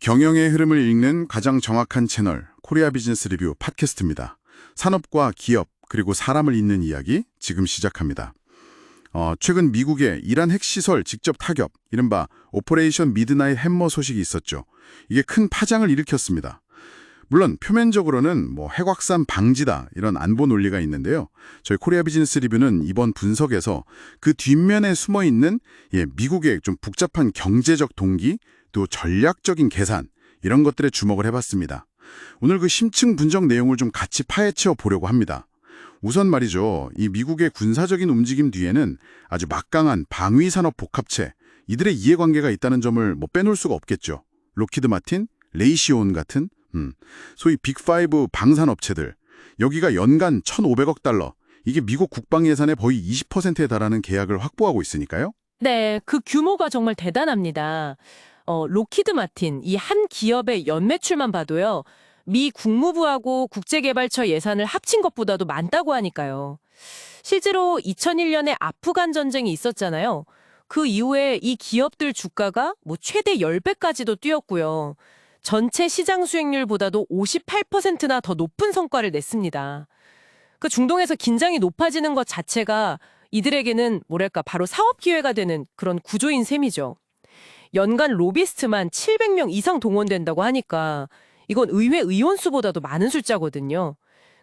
경영의 흐름을 읽는 가장 정확한 채널 코리아 비즈니스 리뷰 팟캐스트입니다. 산업과 기업 그리고 사람을 잇는 이야기 지금 시작합니다. 최근 미국의 이란 핵시설 직접 타격, 이른바 오퍼레이션 미드나잇 햄머 소식이 있었죠. 이게 큰 파장을 일으켰습니다. 물론 표면적으로는 핵확산 방지다 이런 안보 논리가 있는데요. 저희 코리아 비즈니스 리뷰는 이번 분석에서 그 뒷면에 숨어있는 미국의 좀 복잡한 경제적 동기, 또 전략적인 계산 이런 것들에 주목을 해봤습니다. 오늘 그 심층 분석 내용을 좀 같이 파헤쳐 보려고 합니다. 우선 말이죠. 이 미국의 군사적인 움직임 뒤에는 아주 막강한 방위산업 복합체, 이들의 이해관계가 있다는 점을 빼놓을 수가 없겠죠. 록히드 마틴, 레이시온 같은 소위 빅5 방산업체들, 여기가 연간 1,500억 달러, 이게 미국 국방 예산의 거의 20%에 달하는 계약을 확보하고 있으니까요. 네, 그 규모가 정말 대단합니다. 록히드 마틴, 이 한 기업의 연매출만 봐도요, 미 국무부하고 국제개발처 예산을 합친 것보다도 많다고 하니까요. 실제로 2001년에 아프간 전쟁이 있었잖아요. 그 이후에 이 기업들 주가가 최대 10배까지도 뛰었고요. 전체 시장 수익률보다도 58%나 더 높은 성과를 냈습니다. 그 중동에서 긴장이 높아지는 것 자체가 이들에게는 바로 사업 기회가 되는 그런 구조인 셈이죠. 연간 로비스트만 700명 이상 동원된다고 하니까 이건 의회 의원 수보다도 많은 숫자거든요.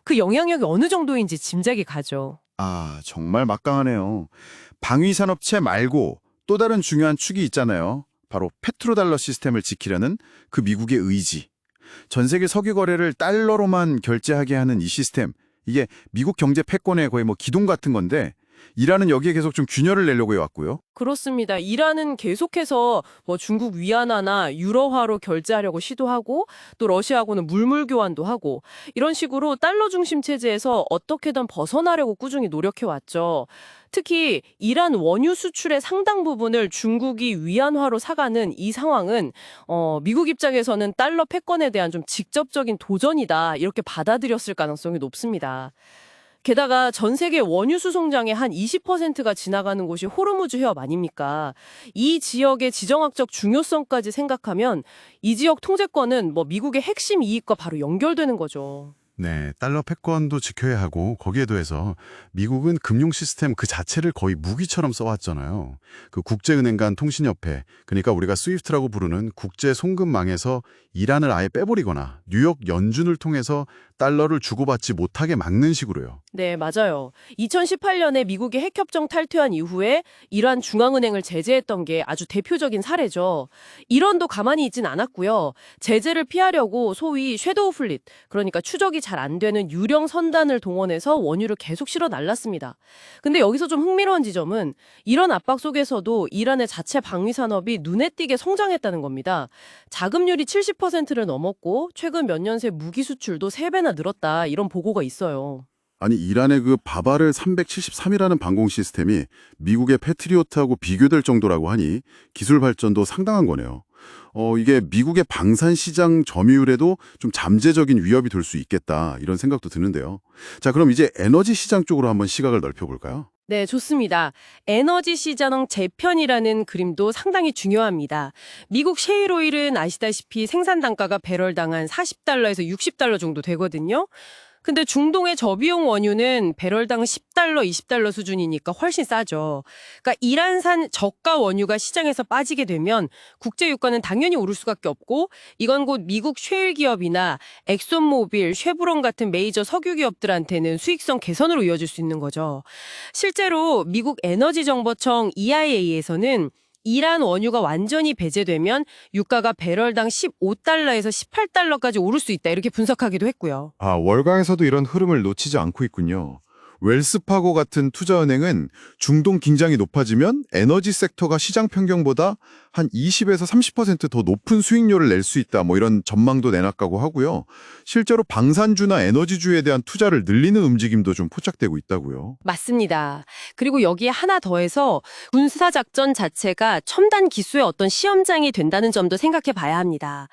그 영향력이 어느 정도인지 짐작이 가죠. 아, 정말 막강하네요. 방위산업체 말고 또 다른 중요한 축이 있잖아요. 바로 페트로달러 시스템을 지키려는 그 미국의 의지. 전 세계 석유 거래를 달러로만 결제하게 하는 이 시스템. 이게 미국 경제 패권의 거의 기둥 같은 건데 이란은 여기에 계속 좀 균열을 내려고 해왔고요. 그렇습니다. 이란은 계속해서 중국 위안화나 유로화로 결제하려고 시도하고 또 러시아하고는 물물 교환도 하고 이런 식으로 달러 중심 체제에서 어떻게든 벗어나려고 꾸준히 노력해왔죠. 특히 이란 원유 수출의 상당 부분을 중국이 위안화로 사가는 이 상황은 미국 입장에서는 달러 패권에 대한 좀 직접적인 도전이다 이렇게 받아들였을 가능성이 높습니다. 게다가 전 세계 원유 수송량의 한 20%가 지나가는 곳이 호르무즈 해협 아닙니까? 이 지역의 지정학적 중요성까지 생각하면 이 지역 통제권은 미국의 핵심 이익과 바로 연결되는 거죠. 네, 달러 패권도 지켜야 하고 거기에 더해서 미국은 금융 시스템 그 자체를 거의 무기처럼 써왔잖아요. 그 국제은행 간 통신협회, 그러니까 우리가 스위프트라고 부르는 국제 송금망에서 이란을 아예 빼버리거나 뉴욕 연준을 통해서 달러를 주고받지 못하게 막는 식으로요. 네, 맞아요. 2018년에 미국이 핵협정 탈퇴한 이후에 이란 중앙은행을 제재했던 게 아주 대표적인 사례죠. 이란도 가만히 있진 않았고요. 제재를 피하려고 소위 섀도우 플릿, 그러니까 추적이 잘 안 되는 유령 선단을 동원해서 원유를 계속 실어 날랐습니다. 근데 여기서 좀 흥미로운 지점은 이런 압박 속에서도 이란의 자체 방위 산업이 눈에 띄게 성장했다는 겁니다. 자금률이 70%를 넘었고 최근 몇 년 새 무기 수출도 3배나 늘었다 이런 보고가 있어요. 아니 이란의 그 바바르 373이라는 방공 시스템이 미국의 패트리오트하고 비교될 정도라고 하니 기술 발전도 상당한 거네요. 이게 미국의 방산 시장 점유율에도 좀 잠재적인 위협이 될 수 있겠다 이런 생각도 드는데요. 자, 그럼 이제 에너지 시장 쪽으로 한번 시각을 넓혀볼까요? 네, 좋습니다. 에너지 시장 재편이라는 그림도 상당히 중요합니다. 미국 셰일 오일은 아시다시피 생산 단가가 배럴당 한 40달러에서 60달러 정도 되거든요. 근데 중동의 저비용 원유는 배럴당 10달러, 20달러 수준이니까 훨씬 싸죠. 그러니까 이란산 저가 원유가 시장에서 빠지게 되면 국제 유가는 당연히 오를 수밖에 없고 이건 곧 미국 셰일 기업이나 엑손모빌, 쉐브론 같은 메이저 석유 기업들한테는 수익성 개선으로 이어질 수 있는 거죠. 실제로 미국 에너지정보청 EIA에서는 이란 원유가 완전히 배제되면 유가가 배럴당 15달러에서 18달러까지 오를 수 있다 이렇게 분석하기도 했고요. 아, 월강에서도 이런 흐름을 놓치지 않고 있군요. 웰스파고 같은 투자은행은 중동 긴장이 높아지면 에너지 섹터가 시장 평균보다 한 20에서 30% 더 높은 수익률을 낼 수 있다 이런 전망도 내놨다고 하고요. 실제로 방산주나 에너지주에 대한 투자를 늘리는 움직임도 좀 포착되고 있다고요. 맞습니다. 그리고 여기에 하나 더해서 군사작전 자체가 첨단 기술의 어떤 시험장이 된다는 점도 생각해 봐야 합니다.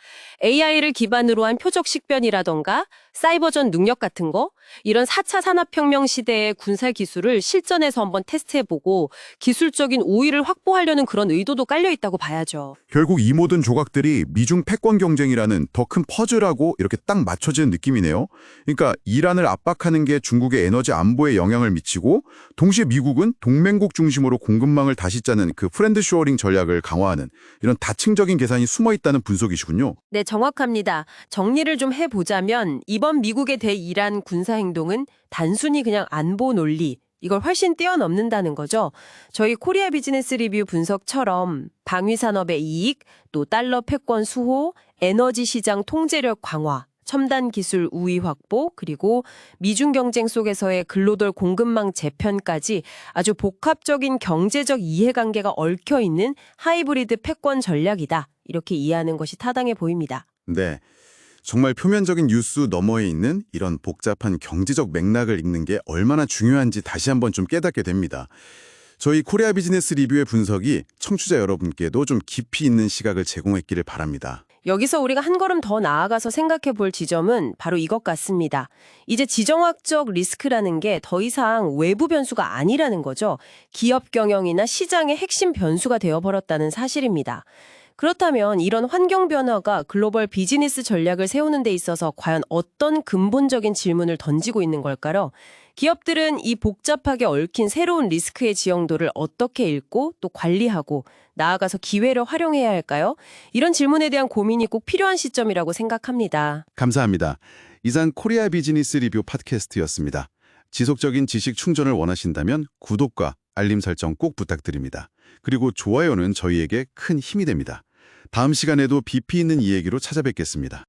AI를 기반으로 한 표적 식변이라던가 사이버전 능력 같은 거 이런 4차 산업혁명 시대의 군사 기술을 실전에서 한번 테스트해보고 기술적인 우위를 확보하려는 그런 의도도 깔려 있다고 봐야 봐야죠. 결국 이 모든 조각들이 미중 패권 경쟁이라는 더 큰 퍼즐하고 이렇게 딱 맞춰지는 느낌이네요. 그러니까 이란을 압박하는 게 중국의 에너지 안보에 영향을 미치고 동시에 미국은 동맹국 중심으로 공급망을 다시 짜는 그 프렌드 쇼어링 전략을 강화하는 이런 다층적인 계산이 숨어 있다는 분석이시군요. 네, 정확합니다. 정리를 좀 해보자면 이번 미국의 대이란 군사행동은 단순히 그냥 안보 논리, 이걸 훨씬 뛰어넘는다는 거죠. 저희 코리아 비즈니스 리뷰 분석처럼 방위산업의 이익, 또 달러 패권 수호, 에너지 시장 통제력 강화, 첨단 기술 우위 확보, 그리고 미중 경쟁 속에서의 글로벌 공급망 재편까지 아주 복합적인 경제적 이해관계가 얽혀 있는 하이브리드 패권 전략이다. 이렇게 이해하는 것이 타당해 보입니다. 네. 정말 표면적인 뉴스 너머에 있는 이런 복잡한 경제적 맥락을 읽는 게 얼마나 중요한지 다시 한번 좀 깨닫게 됩니다. 저희 코리아 비즈니스 리뷰의 분석이 청취자 여러분께도 좀 깊이 있는 시각을 제공했기를 바랍니다. 여기서 우리가 한 걸음 더 나아가서 생각해 볼 지점은 바로 이것 같습니다. 이제 지정학적 리스크라는 게 더 이상 외부 변수가 아니라는 거죠. 기업 경영이나 시장의 핵심 변수가 되어버렸다는 사실입니다. 그렇다면 이런 환경 변화가 글로벌 비즈니스 전략을 세우는 데 있어서 과연 어떤 근본적인 질문을 던지고 있는 걸까요? 기업들은 이 복잡하게 얽힌 새로운 리스크의 지형도를 어떻게 읽고 또 관리하고 나아가서 기회를 활용해야 할까요? 이런 질문에 대한 고민이 꼭 필요한 시점이라고 생각합니다. 감사합니다. 이상 코리아 비즈니스 리뷰 팟캐스트였습니다. 지속적인 지식 충전을 원하신다면 구독과 알림 설정 꼭 부탁드립니다. 그리고 좋아요는 저희에게 큰 힘이 됩니다. 다음 시간에도 깊이 있는 이야기로 찾아뵙겠습니다.